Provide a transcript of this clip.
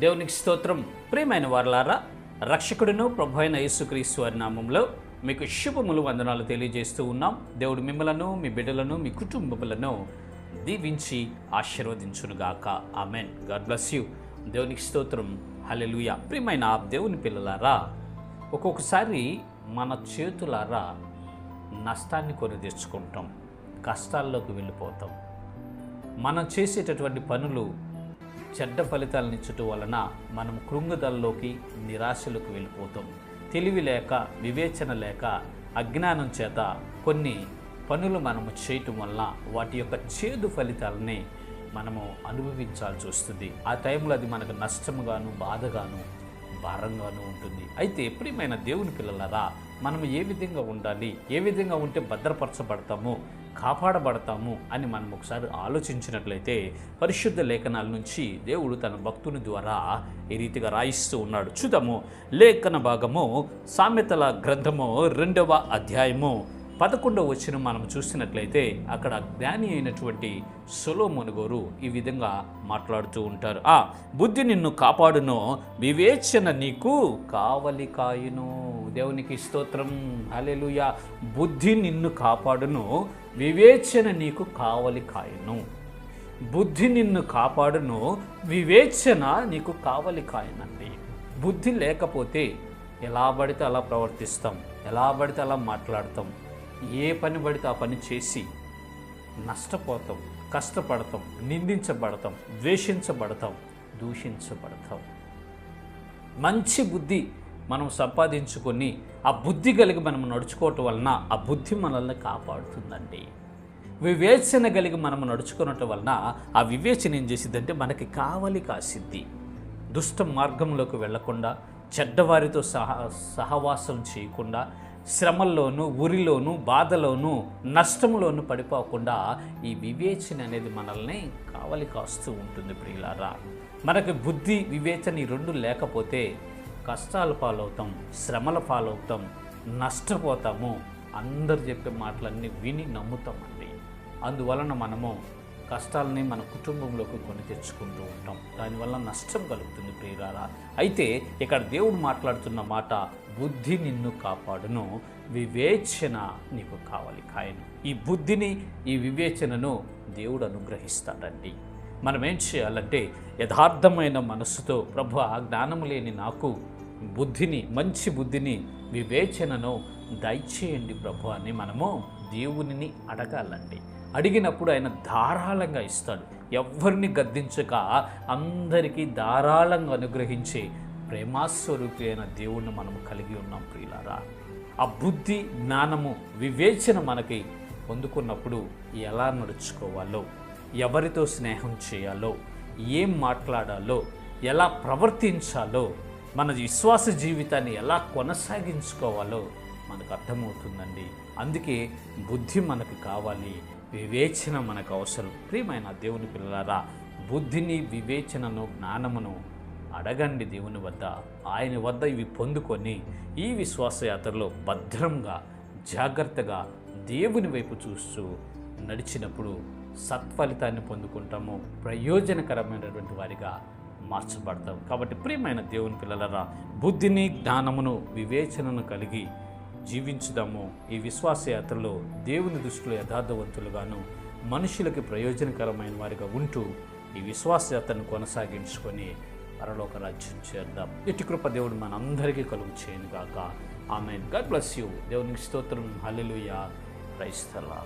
దేవునికి స్తోత్రం. ప్రియమైన వారలారా, రక్షకుడును ప్రభు అయిన యేసుక్రీస్తు వారి నామంలో మీకు శుభములు వందనాలు తెలియజేస్తూ ఉన్నాం. దేవుడు మిమ్మలను, మీ బిడ్డలను, మీ కుటుంబములను దీవించి ఆశీర్వదించునుగాక. ఆమెన్. God bless you. దేవునికి స్తోత్రం. హల్లెలూయా. ప్రియమైన దేవుని పిల్లలారా, ఒక్కొక్కసారి మన చేతులారా నష్టాన్ని కొని తెచ్చుకుంటాం, కష్టాల్లోకి వెళ్ళిపోతాం. మనం చేసేటటువంటి పనులు చెడ్డ ఫలితాలను ఇచ్చటం వలన మనం కృంగుదలలోకి, నిరాశలోకి వెళ్ళిపోతాం. తెలివి లేక, వివేచన లేక, అజ్ఞానం చేత కొన్ని పనులు మనము చేయటం వల్ల వాటి యొక్క చేదు ఫలితాలని మనము అనుభవించాల్సి వస్తుంది. ఆ టైంలో అది మనకు నష్టముగాను, బాధగాను, భారంగాను ఉంటుంది. అయితే ప్రియమైన దేవుని పిల్లలారా, మనం ఏ విధంగా ఉండాలి, ఏ విధంగా ఉంటే భద్రపరచబడతాము, కాపాడబడతాము అని మనం ఒకసారి ఆలోచించినట్లయితే పరిశుద్ధ లేఖనాల నుంచి దేవుడు తన భక్తుని ద్వారా ఈ రీతిగా రాయిస్తూ ఉన్నాడు. చూద్దాము. లేఖన భాగము సామెతల గ్రంథము 2వ అధ్యాయము 11వ వచనం మనం చూసినట్లయితే అక్కడ జ్ఞాని అయినటువంటి సొలొమోను గారు ఈ విధంగా మాట్లాడుతూ ఉంటారు. బుద్ధి నిన్ను కాపాడును, వివేచన నీకు కావలి కాయును. దేవునికి స్తోత్రం. హల్లెలూయా. బుద్ధి నిన్ను కాపాడును, వివేచన నీకు కావలి కాయును. బుద్ధి నిన్ను కాపాడును, వివేచన నీకు కావలి కాయనండి. బుద్ధి లేకపోతే ఎలా పడితే అలా ప్రవర్తిస్తాం, ఎలా పడితే అలా మాట్లాడతాం, ఏ పని పడితే ఆ పని చేసి నష్టపోతాం, కష్టపడతాం, నిందించబడతాం, ద్వేషించబడతాం, దూషించబడతాం. మంచి బుద్ధి మనం సంపాదించుకొని ఆ బుద్ధి కలిగి మనం నడుచుకోవటం వలన ఆ బుద్ధి మనల్ని కాపాడుతుందండి. వివేచన కలిగి మనం నడుచుకోవటం వలన ఆ వివేచన ఏం చేసిద్దంటే మనకి కావలి కాసిద్ది. దుష్ట మార్గంలోకి వెళ్లకుండా, చెడ్డవారితో సహవాసం చేయకుండా, శ్రమల్లోనూ, ఉరిలోనూ, బాధలోనూ, నష్టంలోనూ పడిపోకుండా ఈ వివేచన అనేది మనల్ని కావలి కాస్తూ ఉంటుంది. ప్రియులారా, మనకి బుద్ధి, వివేచన ఈ రెండు లేకపోతే కష్టాల పాలవుతాం, శ్రమల పాలవుతాం, నష్టపోతాము. అందరు చెప్పే మాటలన్నీ విని నమ్ముతామండి. అందువలన మనము కష్టాలని మన కుటుంబంలోకి కొని తెచ్చుకుంటూ ఉంటాం. దానివల్ల నష్టం కలుగుతుంది. ప్రియులారా, అయితే ఇక్కడ దేవుడు మాట్లాడుతున్న మాట, బుద్ధి నిన్ను కాపాడును, వివేచన నీకు కావాలి కాయను. ఈ బుద్ధిని, ఈ వివేచనను దేవుడు అనుగ్రహిస్తాడండి. మనం ఏం చేయాలంటే యథార్థమైన మనస్సుతో, ప్రభు జ్ఞానము లేని నాకు బుద్ధిని, మంచి బుద్ధిని, వివేచనను దయచేయండి ప్రభు అని మనము దేవునిని అడగాలండి. అడిగినప్పుడు ఆయన ధారాళంగా ఇస్తాడు. ఎవరిని గద్దించక అందరికీ ధారాళంగా అనుగ్రహించే ప్రేమాస్వరూపి అయిన దేవుణ్ణి మనము కలిగి ఉన్నాం. ప్రియులారా, ఆ బుద్ధి, జ్ఞానము, వివేచన మనకి పొందుకున్నప్పుడు ఎలా నడుచుకోవాలో, ఎవరితో స్నేహం చేయాలో, ఏం మాట్లాడాలో, ఎలా ప్రవర్తించాలో, మన విశ్వాస జీవితాన్ని ఎలా కొనసాగించుకోవాలో మనకు అర్థమవుతుందండి. అందుకే బుద్ధి మనకు కావాలి, వివేచన మనకు అవసరం. ప్రియమైన దేవుని పిల్లలారా, బుద్ధిని, వివేచనను, జ్ఞానమును అడగండి దేవుని వద్ద. ఆయన వద్ద ఇవి పొందుకొని ఈ విశ్వాసయాత్రలో భద్రంగా, జాగ్రత్తగా దేవుని వైపు చూస్తూ నడిచినప్పుడు సత్ఫలితాన్ని పొందుకుంటాము, ప్రయోజనకరమైనటువంటి వారిగా మార్చబడతాం. కాబట్టి ప్రియమైన దేవుని పిల్లలారా, బుద్ధిని, జ్ఞానమును, వివేచనను కలిగి జీవించుదాము. ఈ విశ్వాసయాత్రలో దేవుని దృష్టిలో యథార్థవంతులుగాను, మనుషులకి ప్రయోజనకరమైన వారిగా ఉంటూ ఈ విశ్వాసయాత్రను కొనసాగించుకొని పరలోక రాజ్యం చేద్దాం. ఇటు కృప దేవుడు మనందరికీ కలుగు చేయను గాక. ఆమేన్. God bless you. దేవునికి స్తోత్రం. హల్లెలూయా. Praise the lord.